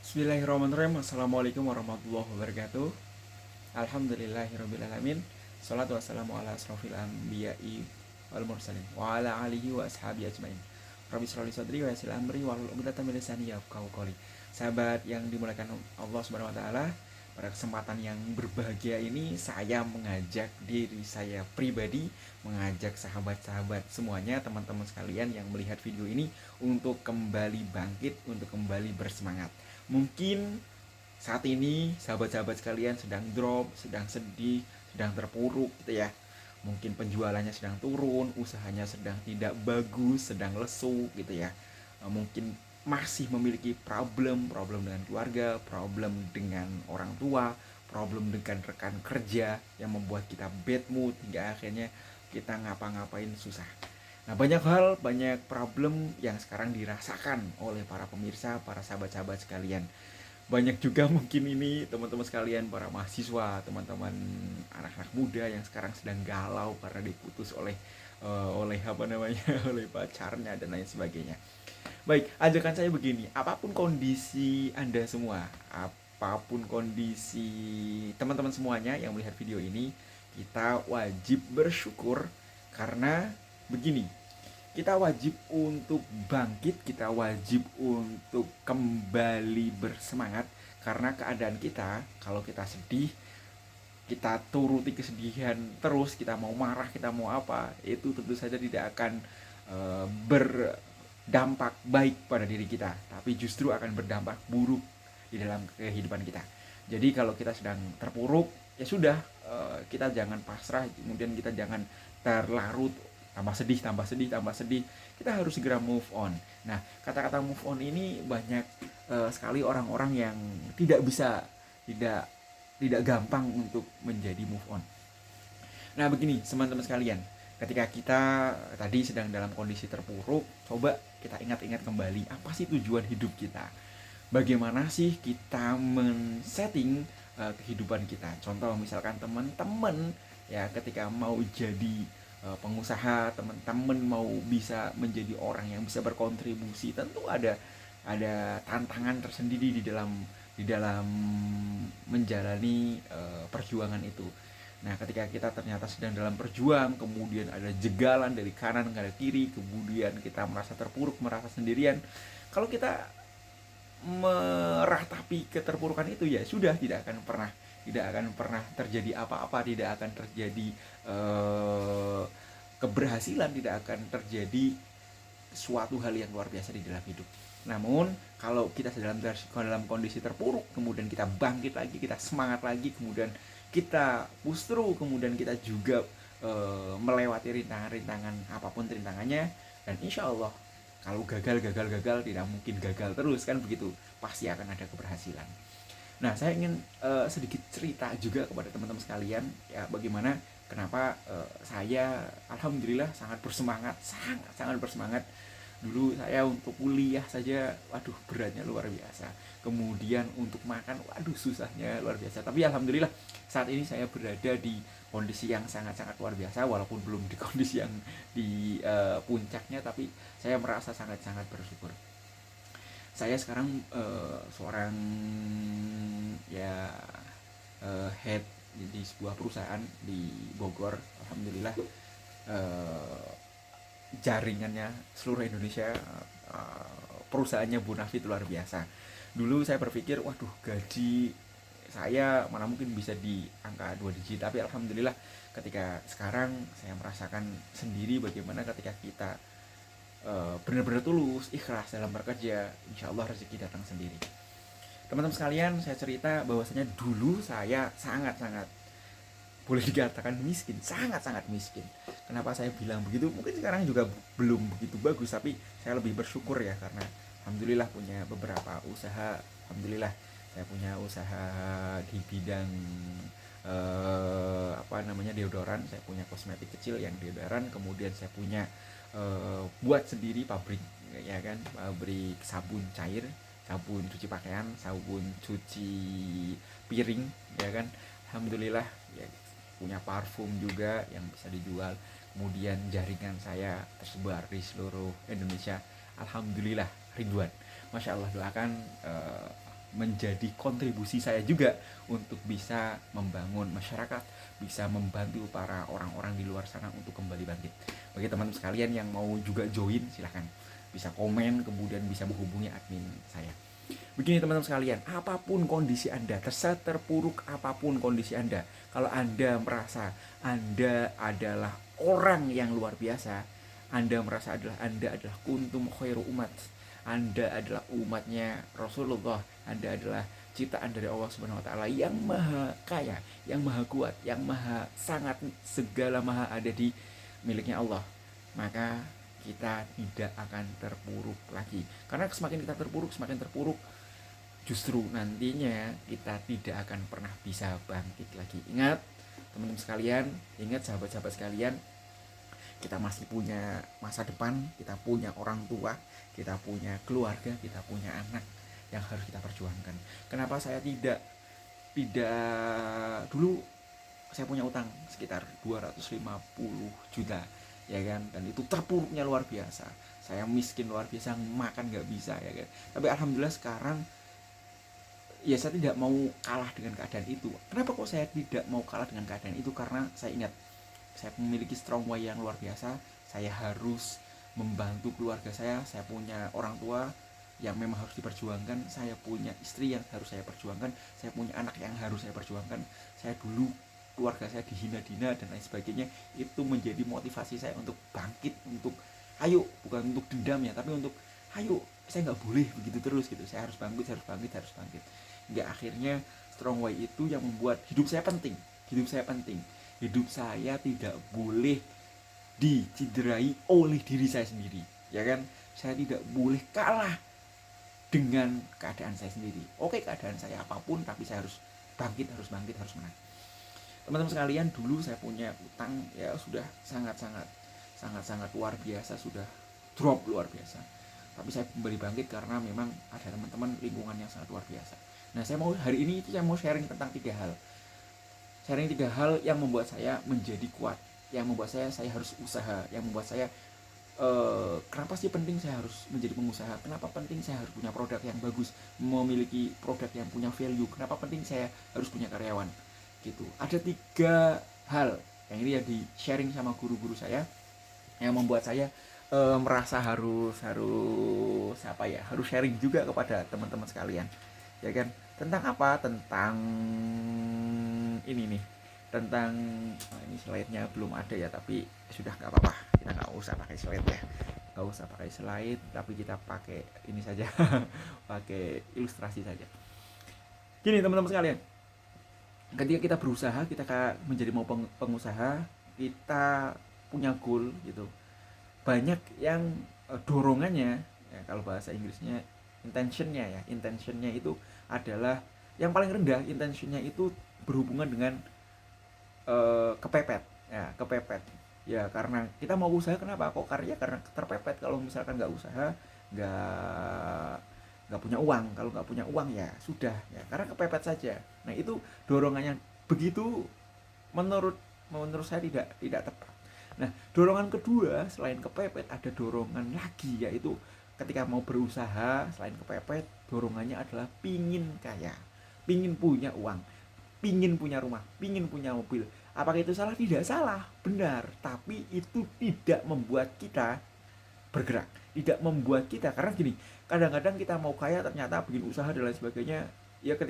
Bismillahirrahmanirrahim. Assalamualaikum warahmatullahi wabarakatuh. Alhamdulillahirrabbilalamin. Salatu wassalamu ala asrofil anbiya'i wal mursalin wa ala alihi wa ashabi ajmain. Rabbi shrah li sadri wa yassir amri wahlul 'uqdatam min lisani yafqahu qawli. Sahabat yang dimuliakan Allah Subhanahu wa taala, pada kesempatan yang berbahagia ini saya mengajak diri saya pribadi, mengajak sahabat-sahabat semuanya, teman-teman sekalian yang melihat video ini untuk kembali bangkit, untuk kembali bersemangat. Mungkin saat ini sahabat-sahabat sekalian sedang drop, sedang sedih, sedang terpuruk gitu ya. Mungkin penjualannya sedang turun, usahanya sedang tidak bagus, sedang lesu gitu ya. Mungkin masih memiliki problem dengan keluarga, problem dengan orang tua, problem dengan rekan kerja yang membuat kita bad mood hingga akhirnya kita ngapa-ngapain susah. Nah, banyak hal, banyak problem yang sekarang dirasakan oleh para pemirsa, para sahabat-sahabat sekalian. Banyak juga mungkin ini teman-teman sekalian, para mahasiswa, teman-teman anak-anak muda yang sekarang sedang galau karena diputus oleh apa namanya oleh pacarnya dan lain sebagainya. Baik, ajakan saya begini, apapun kondisi Anda semua, apapun kondisi teman-teman semuanya yang melihat video ini, kita wajib bersyukur karena begini, kita wajib untuk bangkit, kita wajib untuk kembali bersemangat karena keadaan kita, kalau kita sedih, kita turuti kesedihan terus, kita mau marah, kita mau apa, itu tentu saja tidak akan berdampak baik pada diri kita, tapi justru akan berdampak buruk di dalam kehidupan kita. Jadi kalau kita sedang terpuruk, ya sudah, kita jangan pasrah, kemudian kita jangan terlarut, tambah sedih, tambah sedih, tambah sedih. Kita harus segera move on. Nah, kata-kata move on ini banyak sekali orang-orang yang tidak bisa, tidak tidak gampang untuk menjadi move on. Nah, begini teman-teman sekalian, ketika kita tadi sedang dalam kondisi terpuruk, coba kita ingat-ingat kembali apa sih tujuan hidup kita. Bagaimana sih kita men-setting kehidupan kita. Contoh misalkan teman-teman ya ketika mau jadi pengusaha, teman-teman mau bisa menjadi orang yang bisa berkontribusi, tentu ada tantangan tersendiri di dalam menjalani perjuangan itu. Nah, ketika kita ternyata sedang dalam perjuang, kemudian ada jegalan dari kanan ke kiri, kemudian kita merasa terpuruk, merasa sendirian. Kalau kita meratapi keterpurukan itu, ya sudah, tidak akan pernah terjadi apa-apa, tidak akan terjadi keberhasilan, tidak akan terjadi suatu hal yang luar biasa di dalam hidup. Namun kalau kita dalam kondisi terpuruk, kemudian kita bangkit lagi, kita semangat lagi, kemudian kita push through, kemudian kita juga melewati rintangan-rintangan apapun rintangannya, dan insya Allah kalau gagal tidak mungkin gagal terus kan begitu, pasti akan ada keberhasilan. Nah, saya ingin sedikit cerita juga kepada teman-teman sekalian ya, bagaimana kenapa saya alhamdulillah sangat bersemangat, sangat sangat bersemangat. Dulu saya untuk kuliah saja, waduh, beratnya luar biasa. Kemudian untuk makan, waduh, susahnya luar biasa. Tapi alhamdulillah saat ini saya berada di kondisi yang sangat-sangat luar biasa, walaupun belum di kondisi yang di puncaknya, tapi saya merasa sangat-sangat bersyukur. Saya sekarang seorang ya head di sebuah perusahaan di Bogor. Alhamdulillah eh, jaringannya seluruh Indonesia, perusahaannya Bonafit luar biasa. Dulu saya berpikir, waduh, gaji saya mana mungkin bisa di angka 2 digit, tapi alhamdulillah ketika sekarang saya merasakan sendiri bagaimana ketika kita benar-benar tulus, ikhlas dalam bekerja, insya Allah rezeki datang sendiri. Teman-teman sekalian, saya cerita bahwasanya dulu saya sangat-sangat, boleh dikatakan miskin, sangat-sangat miskin. Kenapa saya bilang begitu? Mungkin sekarang juga belum begitu bagus, tapi saya lebih bersyukur ya karena alhamdulillah punya beberapa usaha. Alhamdulillah saya punya usaha di bidang apa namanya deodoran. Saya punya kosmetik kecil yang deodoran, kemudian saya punya buat sendiri pabrik, ya kan, pabrik sabun cair, sabun cuci pakaian, sabun cuci piring, ya kan. Alhamdulillah ya, punya parfum juga yang bisa dijual. Kemudian jaringan saya tersebar di seluruh Indonesia, alhamdulillah ribuan. Masya Allah, doakan menjadi kontribusi saya juga untuk bisa membangun masyarakat, bisa membantu para orang-orang di luar sana untuk kembali bangkit. Bagi teman-teman sekalian yang mau juga join, silahkan bisa komen, kemudian bisa menghubungi admin saya. Begini teman-teman sekalian, apapun kondisi Anda, terpuruk apapun kondisi Anda, kalau Anda merasa Anda adalah orang yang luar biasa, Anda merasa Anda adalah kuntum khairu umat, Anda adalah umatnya Rasulullah, Anda adalah ciptaan dari Allah Subhanahu wa taala yang maha kaya, yang maha kuat, yang maha sangat, segala maha ada di miliknya Allah. Maka kita tidak akan terpuruk lagi. Karena semakin kita terpuruk, semakin terpuruk, justru nantinya kita tidak akan pernah bisa bangkit lagi. Ingat teman-teman sekalian, ingat sahabat-sahabat sekalian, kita masih punya masa depan, kita punya orang tua, kita punya keluarga, kita punya anak yang harus kita perjuangkan. Kenapa saya tidak dulu saya punya utang sekitar 250 juta, ya kan, dan itu terpuruknya luar biasa. Saya miskin luar biasa, makan nggak bisa, ya kan. Tapi alhamdulillah sekarang ya saya tidak mau kalah dengan keadaan itu. Kenapa kok saya tidak mau kalah dengan keadaan itu? Karena saya ingat saya memiliki strong way yang luar biasa. Saya harus membantu keluarga saya punya orang tua yang memang harus diperjuangkan, saya punya istri yang harus saya perjuangkan, saya punya anak yang harus saya perjuangkan. Saya dulu keluarga saya dihina-dina dan lain sebagainya, itu menjadi motivasi saya untuk bangkit, untuk ayo, bukan untuk dendam ya, tapi untuk ayo, saya nggak boleh begitu terus gitu, saya harus bangkit, harus bangkit, harus bangkit. Hingga akhirnya strong way itu yang membuat hidup saya penting, hidup saya tidak boleh diciderai oleh diri saya sendiri, ya kan. Saya tidak boleh kalah dengan keadaan saya sendiri. Oke, keadaan saya apapun, tapi saya harus bangkit, harus menang. Teman-teman sekalian, dulu saya punya utang ya sudah sangat luar biasa, sudah drop luar biasa. Tapi saya kembali bangkit karena memang ada teman-teman lingkungan yang sangat luar biasa. Nah, saya mau hari ini saya mau sharing tentang 3 hal. Sharing 3 hal yang membuat saya menjadi kuat, yang membuat saya harus usaha, yang membuat saya kenapa sih penting saya harus menjadi pengusaha, kenapa penting saya harus punya produk yang bagus, memiliki produk yang punya value, kenapa penting saya harus punya karyawan gitu. Ada 3 hal yang ini ya di sharing sama guru-guru saya yang membuat saya merasa harus sharing juga kepada teman-teman sekalian, ya kan. Tentang apa? Tentang ini nih, tentang ini slide-nya belum ada ya, tapi sudah nggak apa-apa, kita nggak usah pakai slide ya, nggak usah pakai slide, tapi kita pakai ini saja pakai ilustrasi saja. Gini teman-teman sekalian, ketika kita berusaha, kita menjadi mau pengusaha, kita punya goal gitu, banyak yang dorongannya ya, kalau bahasa Inggrisnya intentionnya itu adalah yang paling rendah. Intentionnya itu berhubungan dengan kepepet ya, karena kita mau usaha. Kenapa kok karya? Karena terpepet. Kalau misalkan nggak usaha, nggak punya uang. Kalau nggak punya uang ya sudah ya, karena kepepet saja. Nah, itu dorongannya begitu, menurut saya tidak tepat. Nah, dorongan kedua selain kepepet, ada dorongan lagi, yaitu ketika mau berusaha, selain kepepet, dorongannya adalah pingin kaya, pingin punya uang, pingin punya rumah, pingin punya mobil. Apakah itu salah? Tidak salah, benar. Tapi itu tidak membuat kita bergerak, tidak membuat kita, karena gini, kadang-kadang kita mau kaya ternyata bikin usaha dan lain sebagainya, ya